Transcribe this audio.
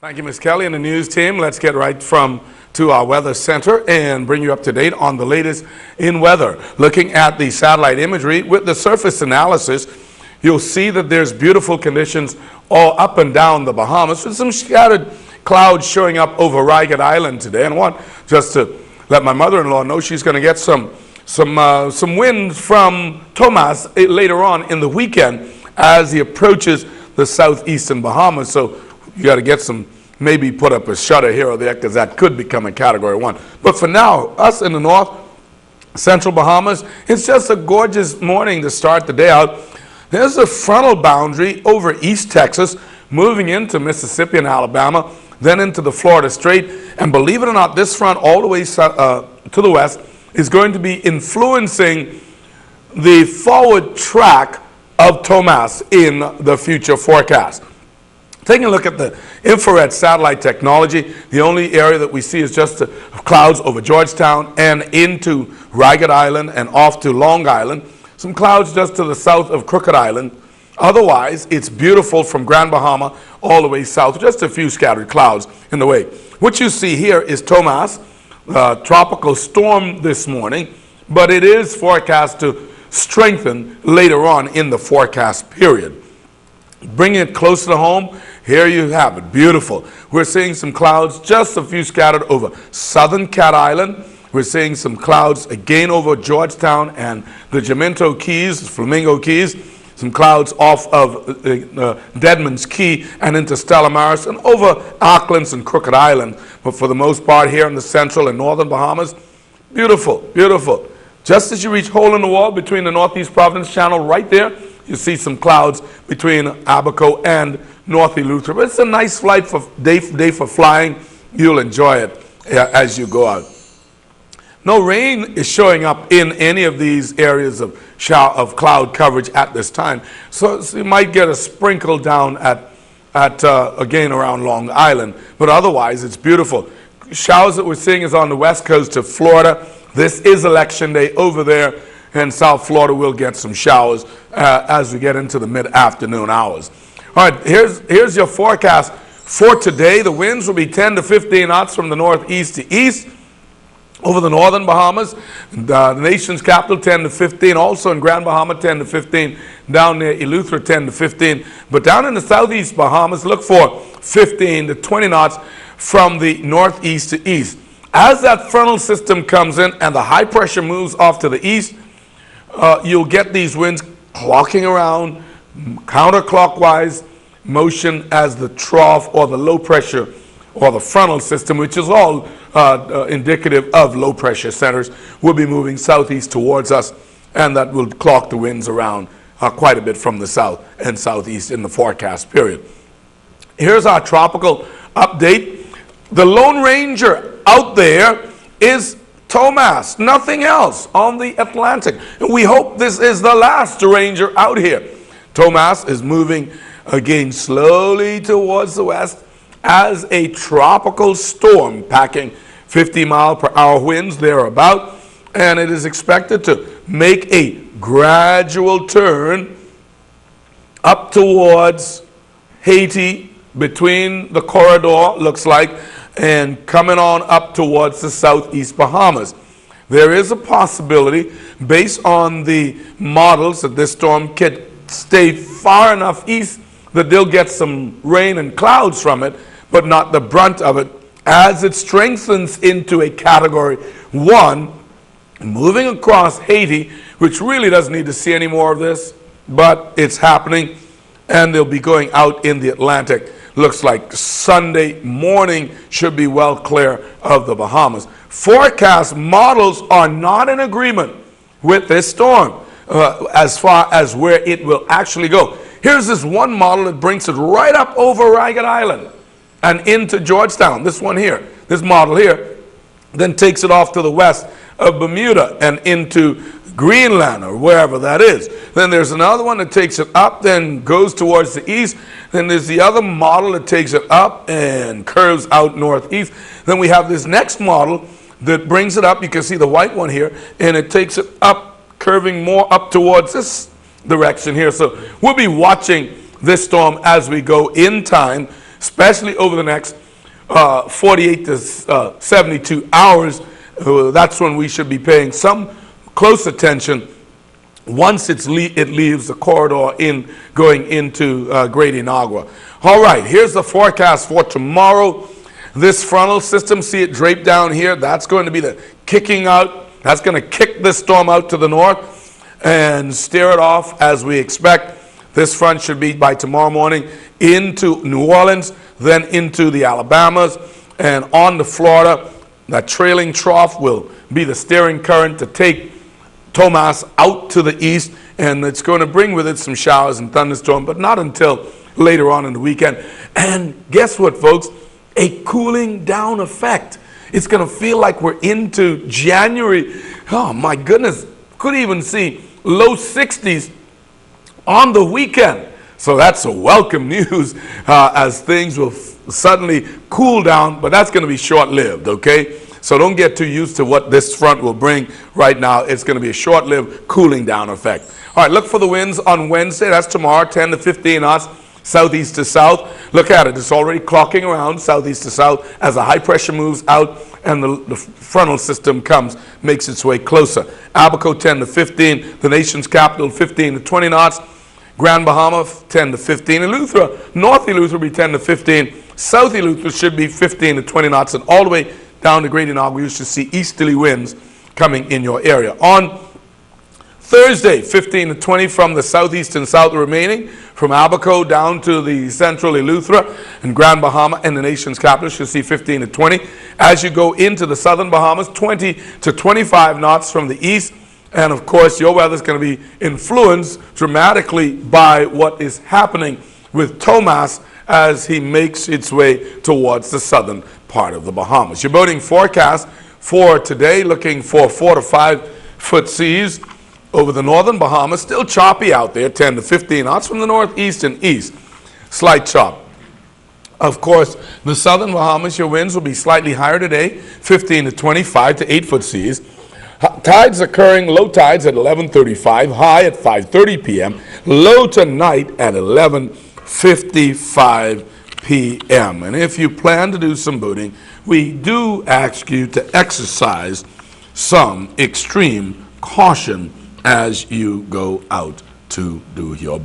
Thank you, Ms. Kelly and the news team. Let's get right to our weather center and bring you up to date on the latest in weather. Looking at the satellite imagery with the surface analysis, you'll see that there's beautiful conditions all up and down the Bahamas with some scattered clouds showing up over Ragged Island today. And I want just to let my mother-in-law know she's going to get some wind from Thomas later on in the weekend as he approaches the southeastern Bahamas. So you got to get some, maybe put up a shutter here or there, because that could become a Category 1. But for now, us in the north, central Bahamas, it's just a gorgeous morning to start the day out. There's a frontal boundary over East Texas, moving into Mississippi and Alabama, then into the Florida Strait. And believe it or not, this front all the way to the west is going to be influencing the forward track of Thomas in the future forecast. Taking a look at the infrared satellite technology, the only area that we see is just the clouds over Georgetown and into Ragged Island and off to Long Island. Some clouds just to the south of Crooked Island. Otherwise, it's beautiful from Grand Bahama all the way south, just a few scattered clouds in the way. What you see here is Thomas, tropical storm this morning, but it is forecast to strengthen later on in the forecast period. Bringing it closer to home, here you have it, beautiful. We're seeing some clouds, just a few scattered over southern Cat Island. We're seeing some clouds again over Georgetown and the Jamento Keys, Flamingo Keys. Some clouds off of Deadman's Key and into Stella Maris and over Auckland and Crooked Island. But for the most part here in the central and northern Bahamas, beautiful, beautiful. Just as you reach hole in the wall between the Northeast Providence Channel right there, you see some clouds between Abaco and North Eleuthera. But it's a nice flight for day for flying. You'll enjoy it as you go out. No rain is showing up in any of these areas of cloud coverage at this time. So you might get a sprinkle down again around Long Island. But otherwise, it's beautiful. Showers that we're seeing is on the west coast of Florida. This is election day over there. And South Florida will get some showers as we get into the mid-afternoon hours. All right, here's your forecast for today. The winds will be 10 to 15 knots from the northeast to east over the northern Bahamas. The nation's capital, 10 to 15. Also in Grand Bahama, 10 to 15. Down near Eleuthera, 10 to 15. But down in the southeast Bahamas, look for 15 to 20 knots from the northeast to east. As that frontal system comes in and the high pressure moves off to the east, you'll get these winds clocking around counterclockwise motion as the trough or the low pressure or the frontal system, which is all indicative of low pressure centers, will be moving southeast towards us, and that will clock the winds around quite a bit from the south and southeast in the forecast period. Here's our tropical update. The Lone Ranger out there is Thomas, nothing else on the Atlantic. And we hope this is the last Ranger out here. Thomas is moving again slowly towards the west as a tropical storm, packing 50-mile-per-hour winds thereabout, and it is expected to make a gradual turn up towards Haiti between the corridor, looks like, and coming on up towards the southeast Bahamas. There is a possibility, based on the models, that this storm could stay far enough east that they'll get some rain and clouds from it, but not the brunt of it, as it strengthens into a Category 1, moving across Haiti, which really doesn't need to see any more of this, but it's happening, and they'll be going out in the Atlantic. Looks like Sunday morning should be well clear of the Bahamas. Forecast models are not in agreement with this storm as far as where it will actually go. Here's this one model that brings it right up over Ragged Island and into Georgetown. This one here, this model here, then takes it off to the west of Bermuda and into Greenland or wherever that is. Then there's another one that takes it up, then goes towards the east. Then there's the other model that takes it up and curves out northeast. Then we have this next model that brings it up. You can see the white one here, and it takes it up, curving more up towards this direction here. So we'll be watching this storm as we go in time. especially over the next 48 to 72 hours. That's when we should be paying some close attention once it leaves the corridor going into Great Inagua. All right, here's the forecast for tomorrow. This frontal system, see it draped down here, that's going to be the kicking out. That's going to kick this storm out to the north and steer it off as we expect. This front should be by tomorrow morning into New Orleans, then into the Alabamas, and on to Florida. That trailing trough will be the steering current to take Tomas out to the east, and it's going to bring with it some showers and thunderstorms, but not until later on in the weekend. And guess what, folks? A cooling down effect. It's going to feel like we're into January. Oh, my goodness. Could even see low 60s on the weekend. So that's a welcome news as things will suddenly cool down, but that's going to be short-lived, okay? So don't get too used to what this front will bring right now. It's going to be a short-lived cooling down effect. All right, look for the winds on Wednesday. That's tomorrow, 10 to 15 knots, southeast to south. Look at it. It's already clocking around southeast to south as a high pressure moves out and the frontal system makes its way closer. Abaco 10 to 15. The nation's capital 15 to 20 knots. Grand Bahama 10 to 15. Eleuthera, North Eleuthera will be 10 to 15. South Eleuthera should be 15 to 20 knots. And all the way down to Great Inagua, you should see easterly winds coming in your area. On Thursday, 15 to 20 from the southeast and south remaining, from Abaco down to the central Eleuthera and Grand Bahama and the nation's capital should see 15 to 20. As you go into the southern Bahamas, 20 to 25 knots from the east. And of course, your weather is going to be influenced dramatically by what is happening with Tomas as he makes its way towards the southern part of the Bahamas. Your boating forecast for today, looking for 4 to 5 foot seas over the northern Bahamas. Still choppy out there, 10 to 15 knots from the northeast and east. Slight chop. Of course, the southern Bahamas, your winds will be slightly higher today, 15 to 25 to 8 foot seas. Tides occurring, low tides at 11:35, high at 5:30 p.m., low tonight at 11:55 p.m. And if you plan to do some boating, we do ask you to exercise some extreme caution as you go out to do your